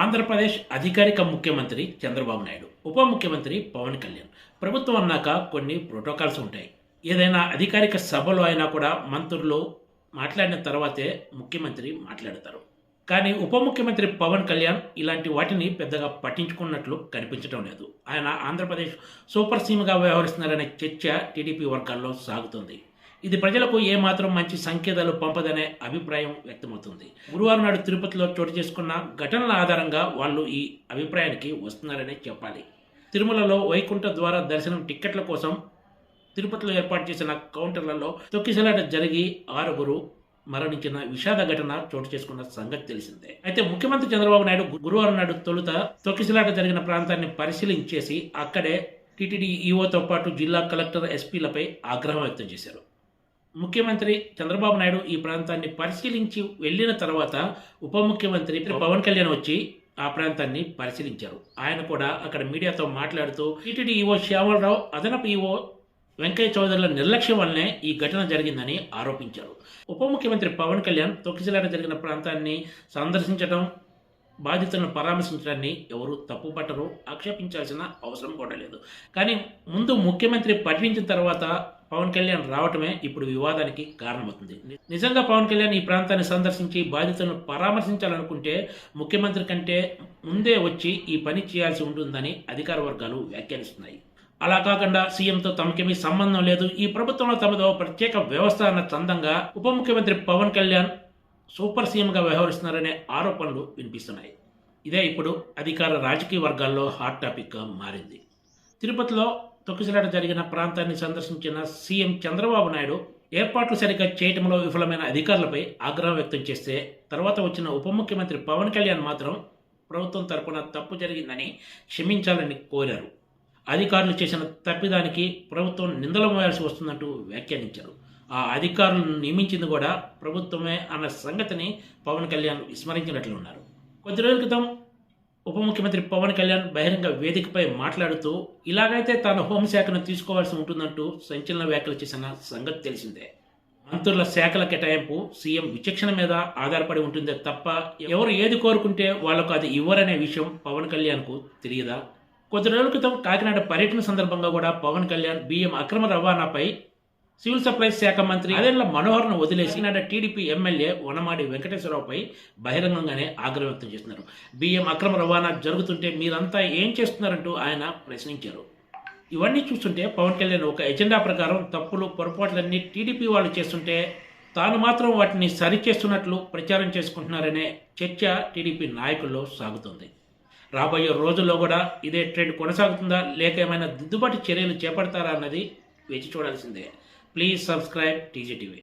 ఆంధ్రప్రదేశ్ అధికారిక ముఖ్యమంత్రి చంద్రబాబు నాయుడు, ఉప ముఖ్యమంత్రి పవన్ కళ్యాణ్. ప్రభుత్వం అన్నాక కొన్ని ప్రోటోకాల్స్ ఉంటాయి. ఏదైనా అధికారిక సభలో అయినా కూడా మంత్రులు మాట్లాడిన తర్వాతే ముఖ్యమంత్రి మాట్లాడతారు. కానీ ఉప ముఖ్యమంత్రి పవన్ కళ్యాణ్ ఇలాంటి వాటిని పెద్దగా పట్టించుకున్నట్లు కనిపించడం లేదు. ఆయన ఆంధ్రప్రదేశ్ సూపర్ సీమ్గా వ్యవహరిస్తున్నారనే చర్చ టీడీపీ వర్గాల్లో సాగుతుంది. ఇది ప్రజలకు ఏమాత్రం మంచి సంకేతాలు పంపదనే అభిప్రాయం వ్యక్తమవుతుంది. గురువారం నాడు తిరుపతిలో చోటు చేసుకున్న ఘటనల ఆధారంగా వాళ్ళు ఈ అభిప్రాయానికి వస్తున్నారనే చెప్పాలి. తిరుమలలో వైకుంఠ ద్వార దర్శనం టిక్కెట్ల కోసం తిరుపతిలో ఏర్పాటు చేసిన కౌంటర్లలో తొక్కిసలాట జరిగి 6 మరణించిన విషాద ఘటన చోటు చేసుకున్న సంగతి తెలిసిందే. అయితే ముఖ్యమంత్రి చంద్రబాబు నాయుడు గురువారం నాడు తొలుత తొక్కిసలాట జరిగిన ప్రాంతాన్ని పరిశీలించేసి అక్కడే టీటీడీ ఈఓతో పాటు జిల్లా కలెక్టర్, ఎస్పీలపై ఆగ్రహం వ్యక్తం చేశారు. ముఖ్యమంత్రి చంద్రబాబు నాయుడు ఈ ప్రాంతాన్ని పరిశీలించి వెళ్లిన తర్వాత ఉప ముఖ్యమంత్రి పవన్ కళ్యాణ్ వచ్చి ఆ ప్రాంతాన్ని పరిశీలించారు. ఆయన కూడా అక్కడ మీడియాతో మాట్లాడుతూ టీటీడీ ఈఓ శ్యామలరావు, అదనపు ఈఓ వెంకయ్య చౌదరిల నిర్లక్ష్యం వల్లనే ఈ ఘటన జరిగిందని ఆరోపించారు. ఉప ముఖ్యమంత్రి పవన్ కళ్యాణ్ తొక్కిసలాట జరిగిన ప్రాంతాన్ని సందర్శించడం, బాధితులను పరామర్శించడాన్ని ఎవరు తప్పుపట్టరు, ఆక్షేపించాల్సిన అవసరం కూడా లేదు. కానీ ముందు ముఖ్యమంత్రి పర్యటించిన తర్వాత పవన్ కళ్యాణ్ రావటమే ఇప్పుడు వివాదానికి కారణమవుతుంది. నిజంగా పవన్ కళ్యాణ్ ఈ ప్రాంతాన్ని సందర్శించి బాధితులను పరామర్శించాలనుకుంటే ముఖ్యమంత్రి కంటే ముందే వచ్చి ఈ పని చేయాల్సి ఉంటుందని అధికార వర్గాలు వ్యాఖ్యానిస్తున్నాయి. అలా కాకుండా సీఎంతో తమకేమీ సంబంధం లేదు, ఈ ప్రభుత్వంలో తమదో ప్రత్యేక వ్యవస్థ అన్న చందంగా ఉప ముఖ్యమంత్రి పవన్ కళ్యాణ్ సూపర్ సీఎంగా వ్యవహరిస్తున్నారనే ఆరోపణలు వినిపిస్తున్నాయి. ఇదే ఇప్పుడు అధికార రాజకీయ వర్గాల్లో హాట్ టాపిక్గా మారింది. తిరుపతిలో తొక్కిసలాట జరిగిన ప్రాంతాన్ని సందర్శించిన సీఎం చంద్రబాబు నాయుడు ఏర్పాట్లు సరిగ్గా చేయటంలో విఫలమైన అధికారులపై ఆగ్రహం వ్యక్తం చేస్తే, తర్వాత వచ్చిన ఉప ముఖ్యమంత్రి పవన్ కళ్యాణ్ మాత్రం ప్రభుత్వం తరపున తప్పు జరిగిందని క్షమించాలని కోరారు. అధికారులు చేసిన తప్పిదానికి ప్రభుత్వం నిందలు మోయాల్సి వస్తుందంటూ వ్యాఖ్యానించారు. ఆ అధికారులను నియమించింది కూడా ప్రభుత్వమే అన్న సంగతిని పవన్ కళ్యాణ్ విస్మరించినట్లున్నారు. కొద్ది రోజుల క్రితం ఉప ముఖ్యమంత్రి పవన్ కళ్యాణ్ బహిరంగ వేదికపై మాట్లాడుతూ ఇలాగైతే తాను హోంశాఖను తీసుకోవాల్సి ఉంటుందంటూ సంచలన వ్యాఖ్యలు చేసిన సంగతి తెలిసిందే. మంత్రుల శాఖల కేటాయింపు సీఎం విచక్షణ మీద ఆధారపడి ఉంటుందే తప్ప ఎవరు ఏది కోరుకుంటే వాళ్లకు అది ఇవ్వరనే విషయం పవన్ కళ్యాణ్కు తెలియదా? కొద్ది రోజుల క్రితం కాకినాడ పర్యటన సందర్భంగా కూడా పవన్ కళ్యాణ్ బియ్యం అక్రమ రవాణాపై సివిల్ సప్లైస్ శాఖ మంత్రి అదెండ్ల మనోహర్ను వదిలేసి టీడీపీ ఎమ్మెల్యే వనమాడి వెంకటేశ్వరరావుపై బహిరంగంగానే ఆగ్రహం వ్యక్తం చేస్తున్నారు. బియ్యం అక్రమ రవాణా జరుగుతుంటే మీరంతా ఏం చేస్తున్నారంటూ ఆయన ప్రశ్నించారు. ఇవన్నీ చూస్తుంటే పవన్ కళ్యాణ్ ఒక ఎజెండా ప్రకారం తప్పులు, పొరపాట్లన్నీ టీడీపీ వాళ్ళు చేస్తుంటే తాను మాత్రం వాటిని సరిచేస్తున్నట్లు ప్రచారం చేసుకుంటున్నారనే చర్చ టీడీపీ నాయకుల్లో సాగుతుంది. రాబోయే రోజుల్లో కూడా ఇదే ట్రెండ్ కొనసాగుతుందా, లేక ఏమైనా దిద్దుబాటు చర్యలు చేపడతారా అన్నది వేచి చూడాల్సిందే. Please subscribe TGTV.